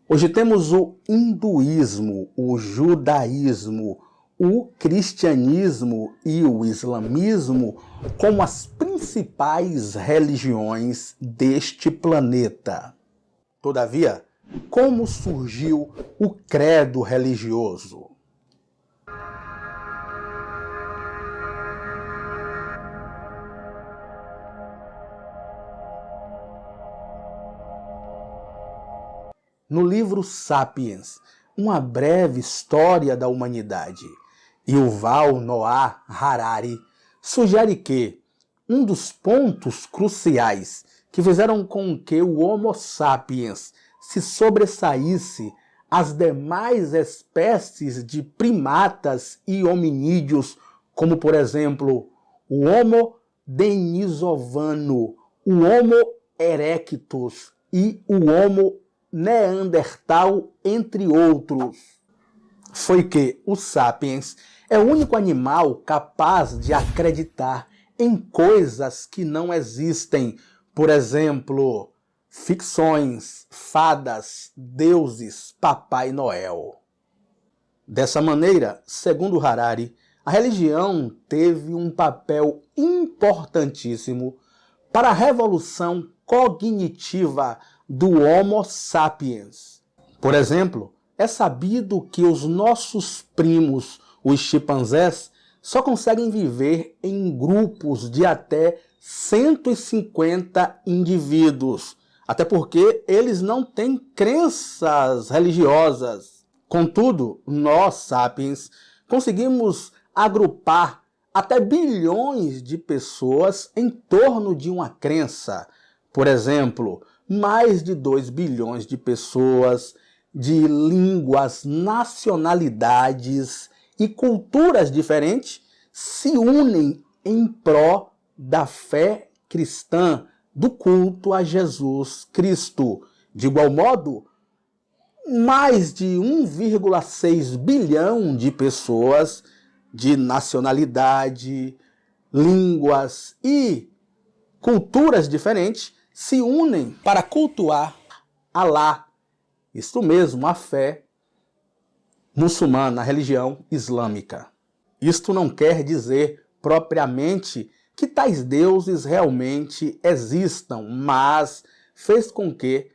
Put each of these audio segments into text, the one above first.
Hoje temos o hinduísmo, o judaísmo, o cristianismo e o islamismo como as principais religiões deste planeta. Todavia, como surgiu o credo religioso? No livro Sapiens, uma breve história da humanidade, Yuval Noah Harari sugere que um dos pontos cruciais que fizeram com que o Homo sapiens se sobressaísse às demais espécies de primatas e hominídeos, como por exemplo o Homo denisovano, o Homo erectus e o Homo Neandertal, entre outros, foi que o Sapiens é o único animal capaz de acreditar em coisas que não existem, por exemplo, ficções, fadas, deuses, Papai Noel. Dessa maneira, segundo Harari, a religião teve um papel importantíssimo para a revolução cognitiva do Homo sapiens. Por exemplo, é sabido que os nossos primos, os chimpanzés, só conseguem viver em grupos de até 150 indivíduos, até porque eles não têm crenças religiosas. Contudo, nós, sapiens, conseguimos agrupar até bilhões de pessoas em torno de uma crença. Por exemplo, mais de 2 bilhões de pessoas, de línguas, nacionalidades e culturas diferentes se unem em pró da fé cristã, do culto a Jesus Cristo. De igual modo, mais de 1,6 bilhão de pessoas de nacionalidade, línguas e culturas diferentes se unem para cultuar Alá, isto mesmo, a fé muçulmana, a religião islâmica. Isto não quer dizer propriamente que tais deuses realmente existam, mas fez com que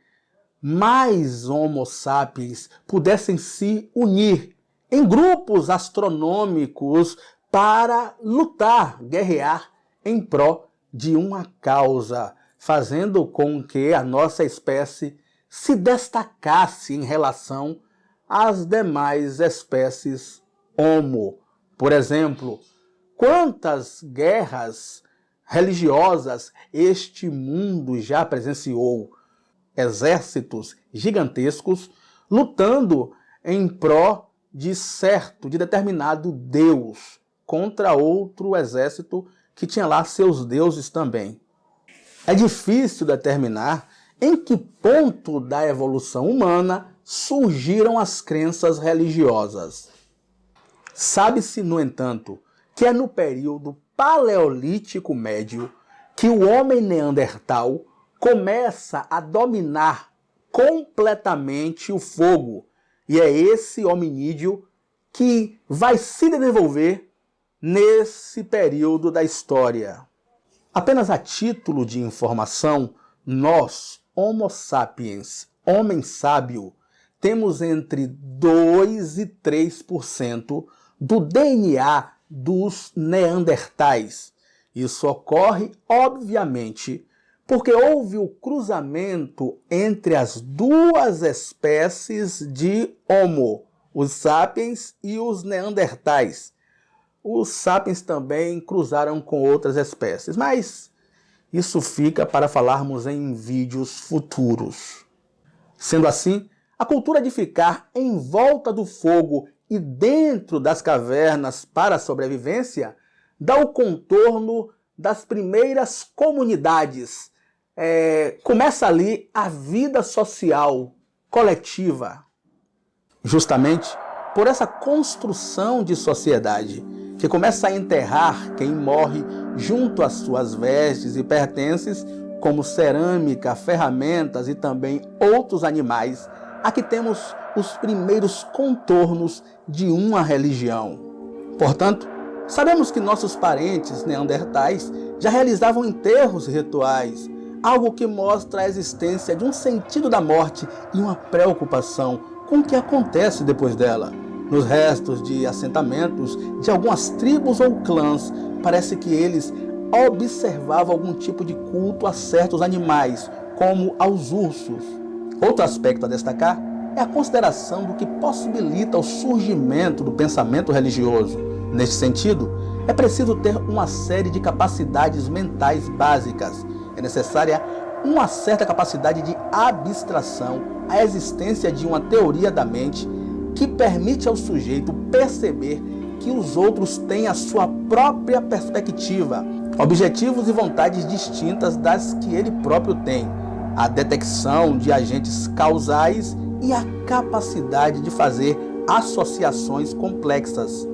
mais Homo sapiens pudessem se unir em grupos astronômicos para lutar, guerrear em pró de uma causa, fazendo com que a nossa espécie se destacasse em relação às demais espécies Homo. Por exemplo, quantas guerras religiosas este mundo já presenciou? Exércitos gigantescos lutando em pró de determinado Deus contra outro exército que tinha lá seus deuses também. É difícil determinar em que ponto da evolução humana surgiram as crenças religiosas. Sabe-se, no entanto, que é no período Paleolítico Médio que o homem neandertal começa a dominar completamente o fogo. E é esse hominídeo que vai se desenvolver nesse período da história. Apenas a título de informação, nós, Homo sapiens, homem sábio, temos entre 2 e 3% do DNA dos neandertais. Isso ocorre, obviamente, porque houve o cruzamento entre as duas espécies de Homo, os sapiens e os neandertais. Os sapiens também cruzaram com outras espécies, mas isso fica para falarmos em vídeos futuros. Sendo assim, a cultura de ficar em volta do fogo e dentro das cavernas para a sobrevivência dá o contorno das primeiras comunidades. Começa ali a vida social coletiva. Justamente por essa construção de sociedade que começa a enterrar quem morre junto às suas vestes e pertences, como cerâmica, ferramentas e também outros animais, aqui temos os primeiros contornos de uma religião. Portanto, sabemos que nossos parentes neandertais já realizavam enterros rituais, algo que mostra a existência de um sentido da morte e uma preocupação com o que acontece depois dela. Nos restos de assentamentos de algumas tribos ou clãs, parece que eles observavam algum tipo de culto a certos animais, como aos ursos. Outro aspecto a destacar é a consideração do que possibilita o surgimento do pensamento religioso. Neste sentido, é preciso ter uma série de capacidades mentais básicas. É necessária uma certa capacidade de abstração, a existência de uma teoria da mente que permite ao sujeito perceber que os outros têm a sua própria perspectiva, objetivos e vontades distintas das que ele próprio tem, a detecção de agentes causais e a capacidade de fazer associações complexas.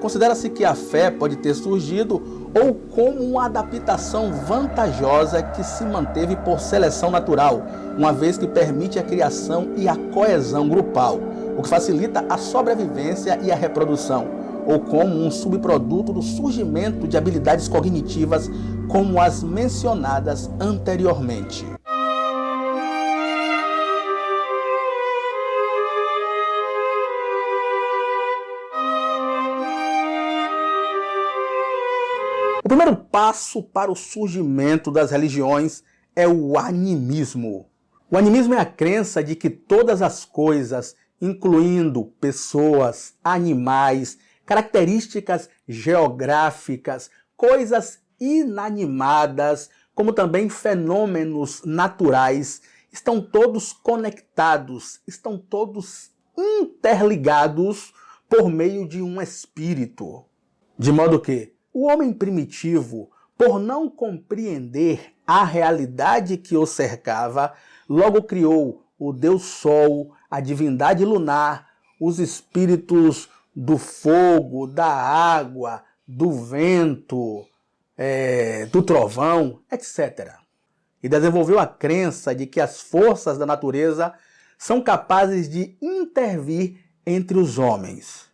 Considera-se que a fé pode ter surgido ou como uma adaptação vantajosa que se manteve por seleção natural, uma vez que permite a criação e a coesão grupal, o que facilita a sobrevivência e a reprodução, ou como um subproduto do surgimento de habilidades cognitivas como as mencionadas anteriormente. O primeiro passo para o surgimento das religiões é o animismo. O animismo é a crença de que todas as coisas, incluindo pessoas, animais, características geográficas, coisas inanimadas, como também fenômenos naturais, estão todos conectados, estão todos interligados por meio de um espírito. De modo que o homem primitivo, por não compreender a realidade que o cercava, logo criou o Deus Sol, a divindade lunar, os espíritos do fogo, da água, do vento, do trovão, etc. E desenvolveu a crença de que as forças da natureza são capazes de intervir entre os homens,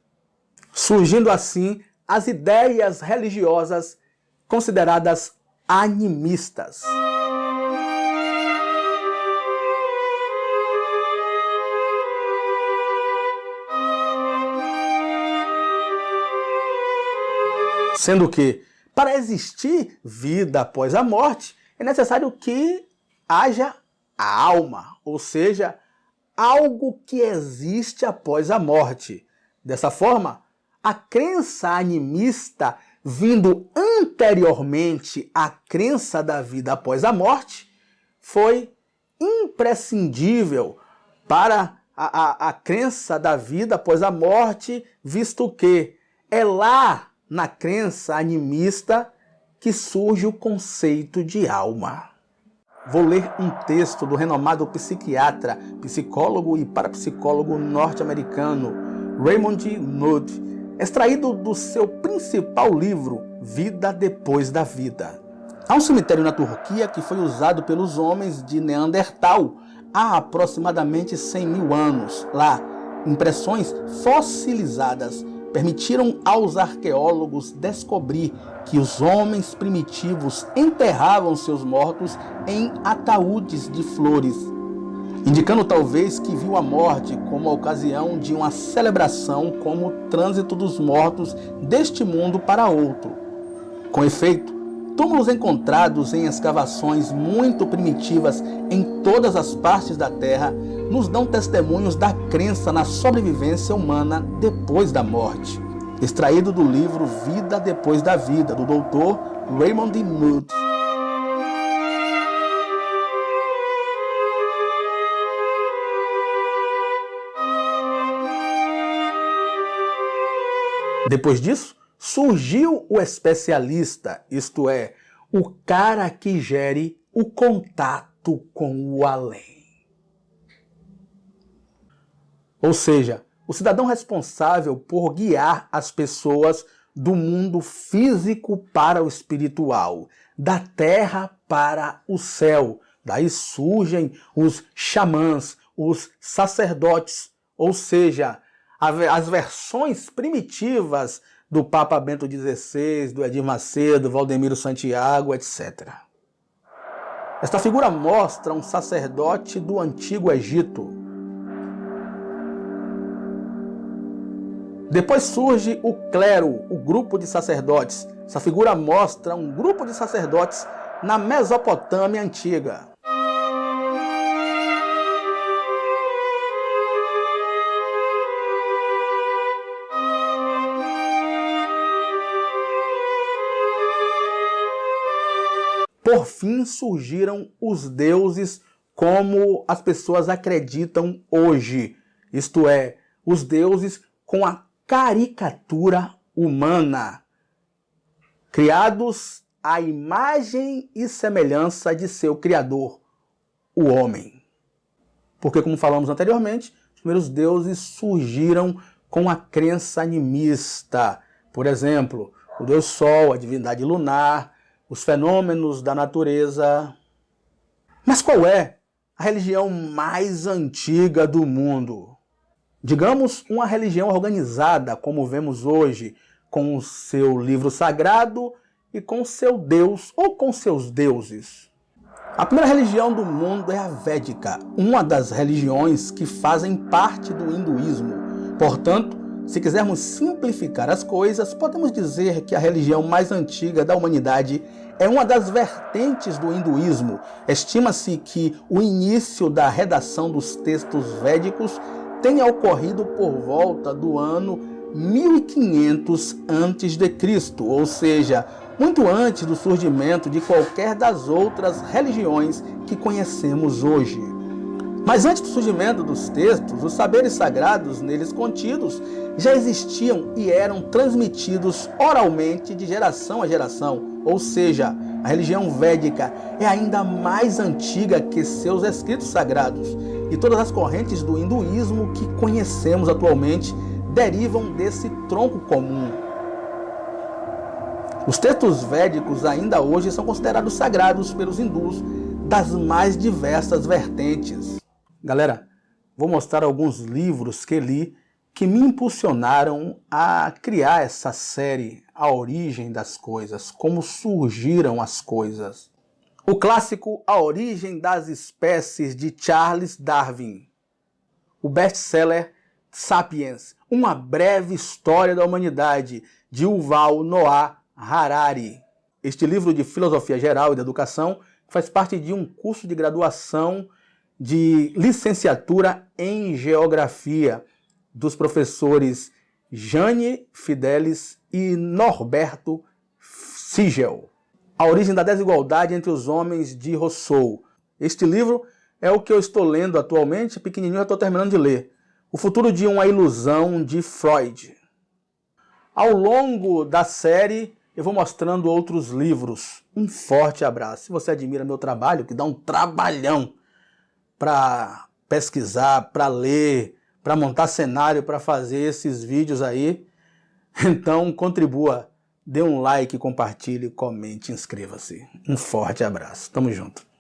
surgindo assim as ideias religiosas consideradas animistas. Sendo que, para existir vida após a morte, é necessário que haja a alma, ou seja, algo que existe após a morte. Dessa forma, a crença animista, vindo anteriormente à crença da vida após a morte, foi imprescindível para a crença da vida após a morte, visto que é lá na crença animista que surge o conceito de alma. Vou ler um texto do renomado psiquiatra, psicólogo e parapsicólogo norte-americano Raymond Moody, extraído do seu principal livro, Vida Depois da Vida. Há um cemitério na Turquia que foi usado pelos homens de Neandertal há aproximadamente 100 mil anos. Lá, impressões fossilizadas permitiram aos arqueólogos descobrir que os homens primitivos enterravam seus mortos em ataúdes de flores, indicando talvez que viu a morte como a ocasião de uma celebração como o trânsito dos mortos deste mundo para outro. Com efeito, túmulos encontrados em escavações muito primitivas em todas as partes da Terra nos dão testemunhos da crença na sobrevivência humana depois da morte. Extraído do livro Vida Depois da Vida, do Dr. Raymond Moody. Depois disso, surgiu o especialista, isto é, o cara que gere o contato com o além. Ou seja, o cidadão responsável por guiar as pessoas do mundo físico para o espiritual, da terra para o céu. Daí surgem os xamãs, os sacerdotes, ou seja, as versões primitivas do Papa Bento XVI, do Edir Macedo, Valdemiro Santiago, etc. Esta figura mostra um sacerdote do Antigo Egito. Depois surge o clero, o grupo de sacerdotes. Essa figura mostra um grupo de sacerdotes na Mesopotâmia antiga. Por fim, surgiram os deuses como as pessoas acreditam hoje. Isto é, os deuses com a caricatura humana, criados à imagem e semelhança de seu Criador, o homem. Porque, como falamos anteriormente, os primeiros deuses surgiram com a crença animista. Por exemplo, o Deus Sol, a divindade lunar, os fenômenos da natureza. Mas qual é a religião mais antiga do mundo? Digamos, uma religião organizada, como vemos hoje, com o seu livro sagrado e com seu Deus ou com seus deuses. A primeira religião do mundo é a Védica, uma das religiões que fazem parte do hinduísmo. Portanto, se quisermos simplificar as coisas, podemos dizer que a religião mais antiga da humanidade é uma das vertentes do hinduísmo. Estima-se que o início da redação dos textos védicos tenha ocorrido por volta do ano 1500 a.C., ou seja, muito antes do surgimento de qualquer das outras religiões que conhecemos hoje. Mas antes do surgimento dos textos, os saberes sagrados neles contidos já existiam e eram transmitidos oralmente de geração a geração, ou seja, a religião védica é ainda mais antiga que seus escritos sagrados, e todas as correntes do hinduísmo que conhecemos atualmente derivam desse tronco comum. Os textos védicos ainda hoje são considerados sagrados pelos hindus das mais diversas vertentes. Galera, vou mostrar alguns livros que li que me impulsionaram a criar essa série, A Origem das Coisas, como surgiram as coisas. O clássico A Origem das Espécies, de Charles Darwin. O best-seller Sapiens, Uma Breve História da Humanidade, de Yuval Noah Harari. Este livro de filosofia geral e de educação faz parte de um curso de graduação de licenciatura em geografia dos professores Jane Fidelis e Norberto Siegel. A Origem da Desigualdade entre os Homens, de Rousseau. Este livro é o que eu estou lendo atualmente, pequenininho, eu estou terminando de ler. O Futuro de uma Ilusão, de Freud. Ao longo da série, eu vou mostrando outros livros. Um forte abraço. Se você admira meu trabalho, que dá um trabalhão para pesquisar, para ler, para montar cenário, para fazer esses vídeos aí, então contribua. Dê um like, compartilhe, comente, inscreva-se. Um forte abraço. Tamo junto.